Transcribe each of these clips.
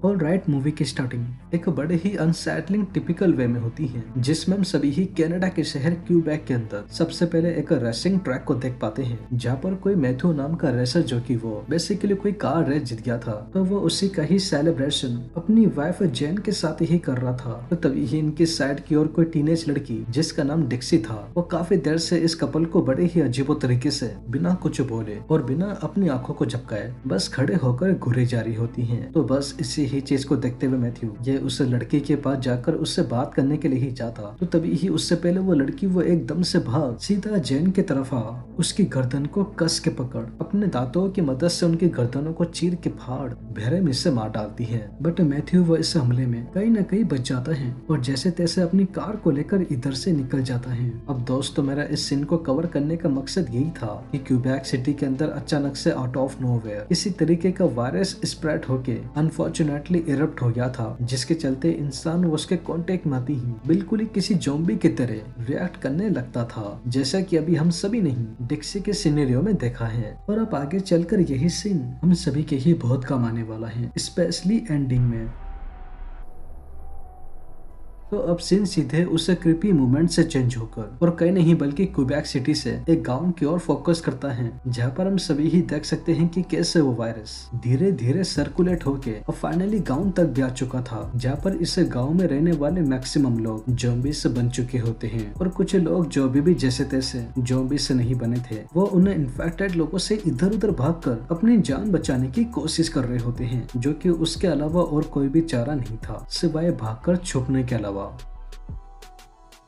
Alright, movie की starting एक बड़े ही अनसेटलिंग टिपिकल वे में होती है, जिसमें हम सभी ही कनाडा के शहर क्यूबेक के अंदर सबसे पहले एक रेसिंग ट्रैक को देख पाते हैं, जहाँ पर कोई मैथ्यू नाम का रेसर, जो कि वो बेसिकली कोई कार रेस जीत गया था, तो वो उसी का ही सेलिब्रेशन अपनी वाइफ जेन के साथ ही कर रहा था। तो तभी ही इनकी साइड की ओर कोई टीनेज लड़की जिसका नाम डिक्सी था, वो काफी देर से इस कपल को बड़े ही अजीबो तरीके से बिना कुछ बोले और बिना अपनी आंखों को झपकाए बस खड़े होकर घूरे जा रही होती है। तो बस इसी ही चीज को देखते हुए मैथ्यू ये उस लड़की के पास जाकर उससे बात करने के लिए ही जाता, तो तभी ही उससे पहले वो लड़की वो एकदम से भाग सीधा जैन की तरफ आ उसकी गर्दन को कस के पकड़ अपने दांतों की मदद से उनकी गर्दनों को चीर के फाड़ बहरे में से मार डालती है। बट मैथ्यू वो इस हमले में कहीं न कहीं बच जाता है और जैसे तैसे अपनी कार को लेकर इधर से निकल जाता है। अब दोस्तों, मेरा इस सीन को कवर करने का मकसद यही था कि क्यूबेक सिटी के अंदर अचानक से आउट ऑफ नोवेयर किसी तरीके का वायरस स्प्रेड होके अनफॉर्चुनेटली इरप्ट हो गया था, जिसके चलते इंसान उसके कांटेक्ट में आती ही बिल्कुल ही किसी ज़ॉम्बी की तरह रिएक्ट करने लगता था, जैसा कि अभी हम सभी ने डिक्सी के सिनेरियो में देखा है। और अब आगे चलकर यही सीन हम सभी के ही बहुत काम आने वाला है, स्पेशली एंडिंग में। तो अब सीन सीधे उस क्रिपी मूवमेंट से चेंज होकर और कहीं नहीं बल्कि क्यूबेक सिटी से एक गांव की ओर फोकस करता है, जहां पर हम सभी ही देख सकते हैं कि कैसे वो वायरस धीरे धीरे सर्कुलेट होके और फाइनली गांव तक भी आ चुका था, जहां पर इस गांव में रहने वाले मैक्सिमम लोग ज़ॉम्बी से बन चुके होते हैं और कुछ लोग जो भी जैसे तैसे ज़ॉम्बी से नहीं बने थे, वो उन्हें इन्फेक्टेड लोगों से इधर उधर भागकर अपनी जान बचाने की कोशिश कर रहे होते हैं, जो कि उसके अलावा और कोई भी चारा नहीं था सिवाय भागकर छुपने के अलावा।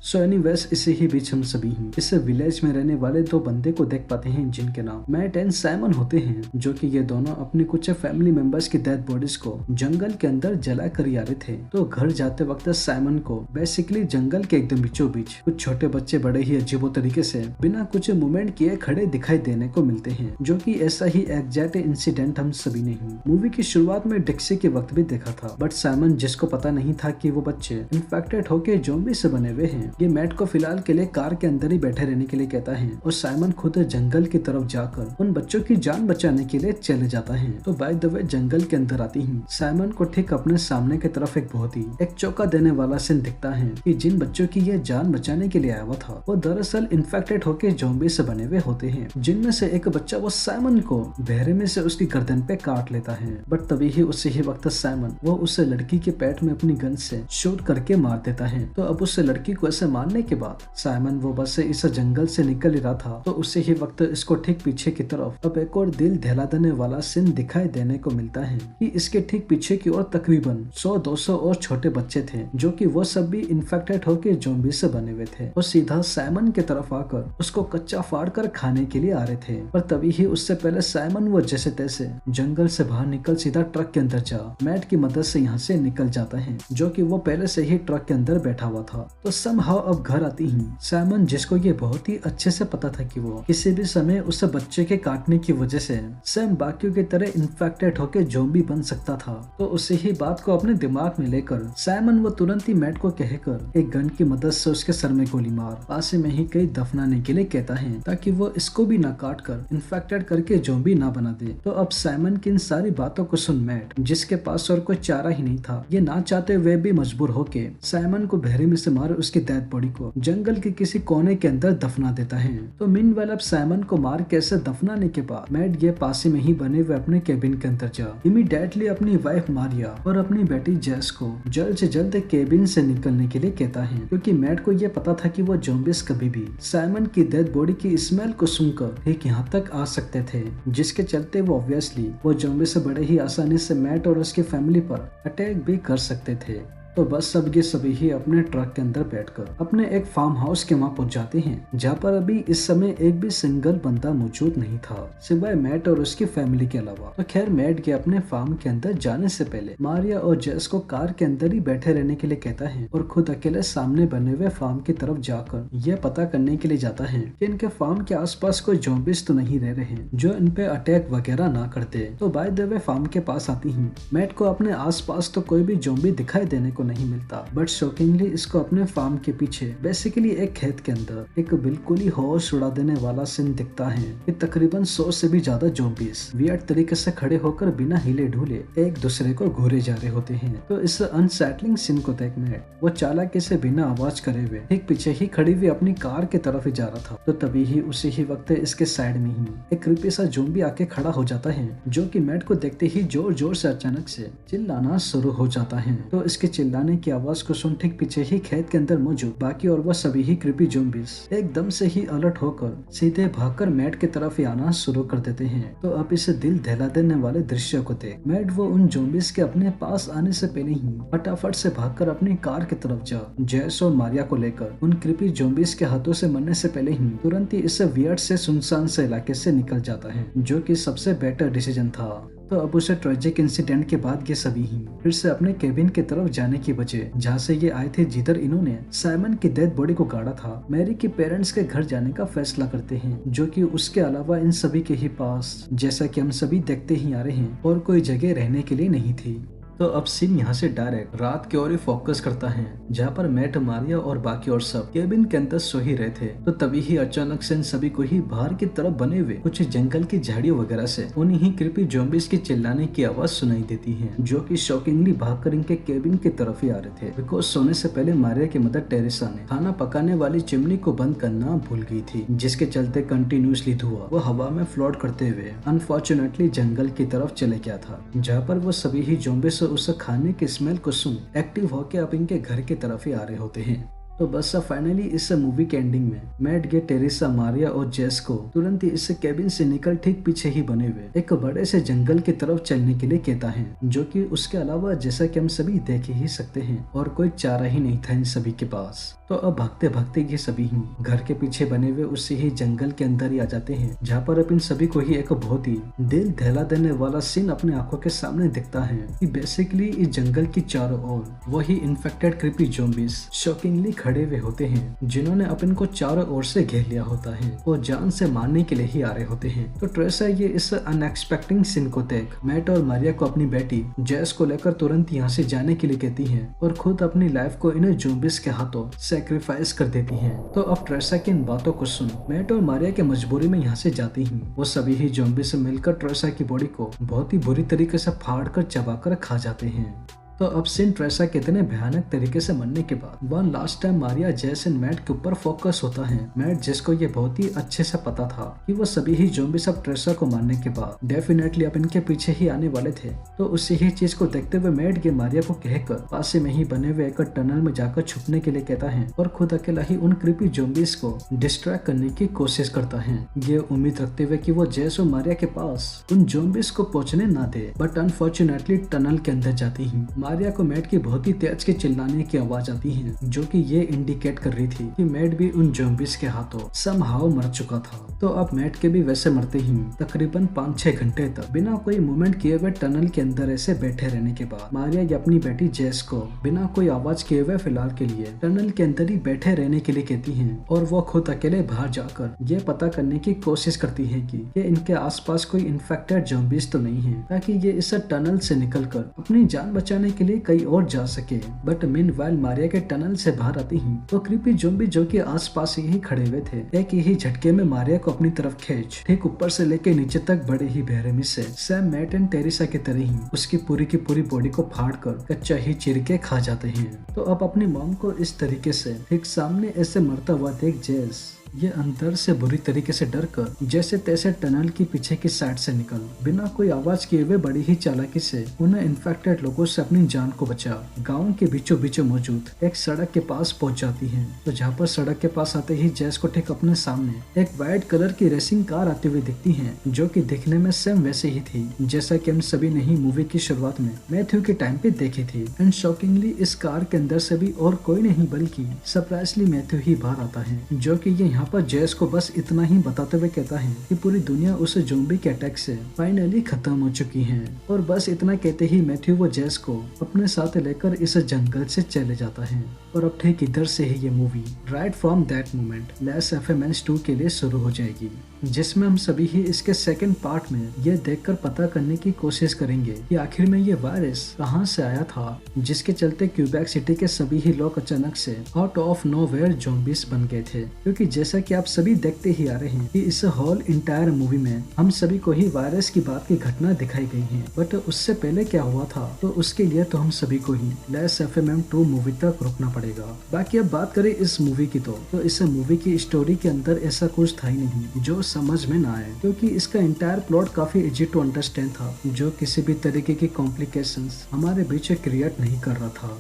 सो एनीवेज, इसी ही बीच हम सभी ही इस विलेज में रहने वाले दो बंदे को देख पाते हैं, जिनके नाम मैट एंड साइमन होते हैं, जो कि ये दोनों अपनी कुछ फैमिली मेंबर्स की डेड बॉडीज को जंगल के अंदर जला कर आ रहे थे। तो घर जाते वक्त साइमन को बेसिकली जंगल के एकदम बीचों बीच कुछ छोटे बच्चे बड़े ही अजीबो तरीके से बिना कुछ मूवमेंट किए खड़े दिखाई देने को मिलते हैं, जो कि ऐसा ही एग्जैक्ट इंसिडेंट हम सभी ने ही मूवी की शुरुआत में डिक्सी के वक्त भी देखा था। बट साइमन, जिसको पता नहीं था कि वो बच्चे इन्फेक्टेड होके ज़ॉम्बी से बने हुए हैं, ये मैट को फिलहाल के लिए कार के अंदर ही बैठे रहने के लिए कहता है और साइमन खुद जंगल की तरफ जाकर उन बच्चों की जान बचाने के लिए चले जाता है। तो बाय द वे, जंगल के अंदर आती ही साइमन को ठीक अपने सामने की तरफ एक बहुत ही एक चौंका देने वाला सीन दिखता है कि जिन बच्चों की ये जान बचाने के लिए आया हुआ था, वो दरअसल इन्फेक्टेड होकर ज़ॉम्बी से बने हुए होते हैं, जिनमें से एक बच्चा वो साइमन को बहरे में से उसकी गर्दन पे काट लेता है। बट तभी ही उसी ही वक्त साइमन वो उस लड़की के पेट में अपनी गन से शूट करके मार देता है। तो अब उस लड़की को ऐसे मारने के बाद साइमन वो बस इस जंगल से निकल ही रहा था, तो उसी ही वक्त इसको ठीक पीछे की तरफ अब एक और दिल दहला देने वाला सीन दिखाई देने को मिलता है कि इसके ठीक पीछे की ओर तकरीबन 100-200 और छोटे बच्चे थे, जो कि वो सब भी इन्फेक्टेड होकर ज़ॉम्बी से बने हुए थे और सीधा साइमन की तरफ आकर उसको कच्चा फाड़ कर खाने के लिए आ रहे थे। पर तभी ही उससे पहले साइमन वो जैसे तैसे जंगल से बाहर निकल सीधा ट्रक के अंदर जा मैट की मदद से यहाँ से निकल जाता है, जो कि वो पहले से ही ट्रक के अंदर बैठा हुआ था। तो समहाउ अब घर आती ही साइमन, जिसको ये बहुत ही अच्छे से पता था कि वो किसी भी समय उस बच्चे के काटने की वजह से सेम बाकियों की तरह इन्फेक्टेड होकर ज़ॉम्बी बन सकता था, तो उसी ही बात को अपने दिमाग में लेकर साइमन वो तुरंत ही मैट को कहकर एक गन की मदद से उसके सर में गोली मार पास में ही कहीं दफनाने के लिए कहता है, ताकि वो इसको भी ना काट कर इन्फेक्टेड करके ज़ॉम्बी ना बना दे। तो अब साइमन की इन सारी बातों को सुन मैट, जिसके पास और कोई चारा ही नहीं था, ये ना चाहते हुए भी मजबूर होके साइमन को बहरे में से मार उसकी डेड बॉडी को जंगल के किसी कोने के अंदर दफना देता है। तो मीनवाइल अब साइमन को मार के ऐसे दफनाने के बाद मैट ये पास में ही बने हुए अपने केबिन के अंदर जा इमीडिएटली अपनी वाइफ मारिया और अपनी बेटी जेस को जल्द से जल्द केबिन से निकलने के लिए कहता है, क्योंकि मैट को ये पता था कि वो ज़ॉम्बीज कभी भी साइमन की डेड बॉडी की स्मेल को सुनकर एक यहाँ तक आ सकते थे, जिसके चलते वो ऑब्वियसली वो ज़ॉम्बी से बड़े ही आसानी से मैट और उसकी फैमिली पर अटैक भी कर सकते थे। तो बस सब ये सभी ही अपने ट्रक के अंदर बैठकर अपने एक फार्म हाउस के वहाँ पहुंच जाते हैं, जहाँ पर अभी इस समय एक भी सिंगल बंदा मौजूद नहीं था सिवाय मैट और उसकी फैमिली के अलावा। तो खैर, मैट के अपने फार्म के अंदर जाने से पहले मारिया और जेस को कार के अंदर ही बैठे रहने के लिए कहता है और खुद अकेले सामने बने हुए फार्म की तरफ जाकर यह पता करने के लिए जाता है कि इनके फार्म के आसपास कोई ज़ॉम्बीज तो नहीं रह रहे जो इन पे अटैक वगैरह ना करते। तो बाय द वे फार्म के पास आती ही मैट को अपने आसपास तो कोई भी ज़ॉम्बी दिखाई देने को नहीं मिलता, बट शॉकिंगली इसको अपने फार्म के पीछे बेसिकली एक खेत के अंदर एक बिल्कुल ही होश उड़ा देने वाला सीन दिखता है कि तकरीबन 100 से भी ज्यादा ज़ॉम्बीज़ वियर्ड तरीके से खड़े होकर बिना हिले ढूले एक दूसरे को घूरे जा रहे होते हैं। तो इस अनसेटलिंग सीन को देख मैट वो चालाकी से बिना आवाज करे हुए एक पीछे ही खड़ी हुई अपनी कार की तरफ ही जा रहा था। तो तभी ही उसी ही वक्त इसके साइड में ही एक क्रीपी सा ज़ॉम्बी आके खड़ा हो जाता है, जो कि मैट को देखते ही जोर जोर से अचानक से चिल्लाना शुरू हो जाता है। तो इसके चिल्लाने की आवाज को सुन ठीक पीछे ही खेत के अंदर मौजूद बाकी और वो सभी ही क्रीपी ज़ॉम्बीज़ एकदम से ही अलर्ट होकर सीधे भागकर मैट की तरफ ही आना शुरू कर देते हैं। तो अब इस दिल दहला देने वाले दृश्य को देख मैट वो उन ज़ॉम्बीज़ के अपने पास आने से पहले ही फटाफट से भागकर अपनी कार की तरफ जा जेस और मारिया को लेकर उन क्रीपी ज़ॉम्बीज़ के हाथों से मरने से पहले ही तुरंत ही इस वियर्ड से सुनसान से इलाके से निकल जाता है, जो कि सबसे बेटर डिसीजन था। तो अब उसे ट्रेजिक इंसिडेंट के बाद ये सभी ही फिर से अपने केबिन की तरफ जाने की बजाय जहाँ से ये आए थे जिधर इन्होंने साइमन की डेड बॉडी को गाड़ा था, मैरी के पेरेंट्स के घर जाने का फैसला करते हैं, जो कि उसके अलावा इन सभी के ही पास जैसा कि हम सभी देखते ही आ रहे हैं और कोई जगह रहने के लिए नहीं थी। तो अब सीन यहाँ से डायरेक्ट रात की ओर ही फोकस करता है, जहाँ पर मैट, मारिया और बाकी और सब केबिन के अंदर सो ही रहे थे। तो तभी ही अचानक से इन सभी को ही बाहर की तरफ बने हुए कुछ जंगल की झाड़ियों वगैरह से उन्हीं ही क्रीपी ज़ॉम्बीज़ की चिल्लाने की आवाज सुनाई देती है, जो कि शॉकिंगली भागकर इनके केबिन की तरफ ही आ रहे थे। बिकॉज सोने से पहले मारिया की मदर टेरेसा ने खाना पकाने वाली चिमनी को बंद करना भूल गई थी, जिसके चलते कंटिन्यूसली धुआं वो हवा में फ्लोट करते हुए अनफॉर्चुनेटली जंगल की तरफ चले गया था, जहाँ पर वो सभी ही ज़ॉम्बीज़ उस खाने के स्मेल को सुन एक्टिव होके अब इनके घर की तरफ ही आ रहे होते हैं। तो बस फाइनली इस मूवी के एंडिंग में मैट गे टेरेसा, मारिया और जेस को तुरंत ही इस केबिन से निकल ठीक पीछे ही बने हुए एक बड़े से जंगल की तरफ चलने के लिए कहता है, जो कि उसके अलावा जैसा कि हम सभी देख ही सकते हैं और कोई चारा ही नहीं था इन सभी के पास। तो अब भागते भागते ये सभी ही घर के पीछे बने हुए उसी ही जंगल के अंदर ही आ जाते हैं, जहाँ पर अब इन सभी को ही एक बहुत ही दिल दहला देने वाला सीन अपने आंखों के सामने दिखता है कि बेसिकली इस जंगल की चारों ओर वही इन्फेक्टेड क्रीपी ज़ॉम्बीज़ शॉकिंगली खड़े हुए होते हैं, जिन्होंने अब इनको चारों ओर से घेर लिया होता है और जान से मारने के लिए ही आ रहे होते हैं। तो ट्रेसा ये इस अनएक्सपेक्टेड सीन को देख मैट और मारिया को अपनी बेटी जेस को लेकर तुरंत यहाँ से जाने के लिए कहती है और खुद अपनी लाइफ को इन ज़ॉम्बीज़ के हाथों सैक्रिफाइस कर देती हैं। तो अब ट्रेसा की इन बातों को सुन मैट और मारिया के मजबूरी में यहाँ से जाती ही वो सभी ही ज़ॉम्बी से मिलकर ट्रेसा की बॉडी को बहुत ही बुरी तरीके से फाड़ कर चबा कर खा जाते हैं। तो अब सीन ट्रेसा के इतने भयानक तरीके से मरने के बाद वन लास्ट टाइम मारिया, जेस एंड मैट के ऊपर फोकस होता है। मैट जिसको ये बहुत ही अच्छे से पता था कि वो सभी ही ज़ॉम्बी सब ट्रेसा को मारने के बाद डेफिनेटली अब इनके पीछे ही आने वाले थे। तो उसी ही चीज को देखते हुए मैट ये मारिया को कहकर पास में ही बने हुए एक टनल में जाकर छुपने के लिए कहता है और खुद अकेला ही उन क्रीपी ज़ॉम्बीज़ को डिस्ट्रैक्ट करने की कोशिश करता है, ये उम्मीद रखते हुए कि वो जेस और मारिया के पास उन ज़ॉम्बीज़ को पहुंचने ना दे। बट अनफॉर्चुनेटली टनल के अंदर जाती ही मारिया को मैट की बहुत ही तेज के चिल्लाने की आवाज आती है, जो कि ये इंडिकेट कर रही थी कि मैट भी उन ज़ॉम्बीज़ के हाथों समहाउ मर चुका था। तो अब मैट के भी वैसे मरते ही तकरीबन 5-6 घंटे तक बिना कोई मूवमेंट किए हुए टनल के अंदर ऐसे बैठे रहने के बाद मारिया अपनी बेटी जेस को बिना कोई आवाज किए हुए फिलहाल के लिए टनल के अंदर ही बैठे रहने के लिए कहती है और वो खुद अकेले बाहर जाकर ये पता करने की कोशिश करती है कि ये इनके आसपास कोई इन्फेक्टेड ज़ॉम्बीज़ तो नहीं है, ताकि ये इस टनल से निकलकर अपनी जान बचाने के लिए कहीं और जा सके। बट मीनवाइल मारिया के टनल से बाहर आती ही तो क्रीपी ज़ॉम्बी जो कि आसपास ही खड़े हुए थे एक ही झटके में मारिया को अपनी तरफ खींच ठीक ऊपर से लेके नीचे तक बड़े ही बेरहमी से सैम, मैट एंड टेरेसा की तरह ही उसकी पूरी की पूरी बॉडी को फाड़ कर कच्चा ही चीर के खा जाते हैं। तो अब अपनी मॉम को इस तरीके से ठीक सामने ऐसे मरता हुआ देख जेस ये अंदर से बुरी तरीके से डर कर जैसे तैसे टनल की पीछे की साइड से निकल बिना कोई आवाज किए हुए बड़ी ही चालाकी से उन्हें इन्फेक्टेड लोगों से अपनी जान को बचा गांव के बीचों बीचों मौजूद एक सड़क के पास पहुंच जाती है। तो जहाँ पर सड़क के पास आते ही जेस को ठीक अपने सामने एक व्हाइट कलर की रेसिंग कार आती हुई दिखती है, जो कि दिखने में सेम वैसे ही थी जैसा कि हम सभी ने ही मूवी की शुरुआत में मैथ्यू के टाइम पे देखी थी। एंड शॉकिंगली इस कार के अंदर से भी और कोई नहीं बल्कि सरप्राइजली मैथ्यू ही बाहर आता है, जो कि ये यहाँ पर जेस को बस इतना ही बताते हुए कहता है कि पूरी दुनिया उस ज़ॉम्बी के अटैक से फाइनली खत्म हो चुकी है। और बस इतना कहते ही मैथ्यू वो जेस को अपने साथ लेकर इस जंगल से चले जाता है। और अब ठीक इधर से ही ये movie right from that moment less FMS 2 के लिए शुरू हो जाएगी। जिसमें हम सभी ही इसके सेकंड पार्ट में ये देखकर पता करने की कोशिश करेंगे कि आखिर में ये वायरस कहां से आया था, जिसके चलते क्यूबेक सिटी के सभी ही लोग अचानक से आउट ऑफ नोवेयर ज़ॉम्बीज बन गए थे। क्योंकि जैसा कि आप सभी देखते ही आ रहे हैं कि इस होल इंटायर मूवी में हम सभी को ही वायरस की बात की घटना दिखाई गई है, बट उससे पहले क्या हुआ था तो उसके लिए तो हम सभी को ही लेस FMM2 मूवी तक रुकना पड़ेगा। बाकी अब बात करें इस मूवी की तो इस मूवी की स्टोरी के अंदर ऐसा कुछ था ही नहीं जो समझ में ना आए, क्योंकि इसका इंटायर प्लॉट काफी इजी टू अंडरस्टैंड था, जो किसी भी तरीके की कॉम्प्लिकेशंस हमारे बीच क्रिएट नहीं कर रहा था।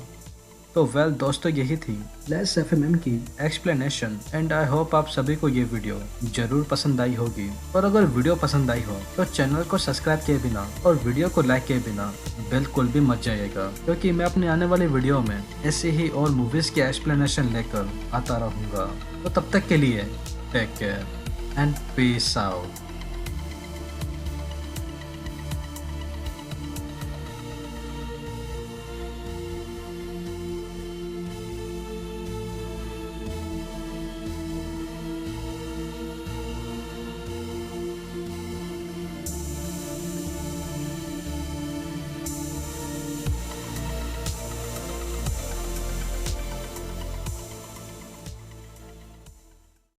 तो वेल दोस्तों, यही थी लेस FMM की एक्सप्लेनेशन एंड आई होप आप सभी को ये वीडियो जरूर पसंद आई होगी। और अगर वीडियो पसंद आई हो तो चैनल को सब्सक्राइब किए बिना और वीडियो को लाइक किए बिना बिल्कुल भी मत जाइएगा, क्योंकि मैं अपने आने वाले वीडियो में ऐसे ही और मूवीज की एक्सप्लेनेशन लेकर आता रहूँगा। तो तब तक के लिए take care and peace out.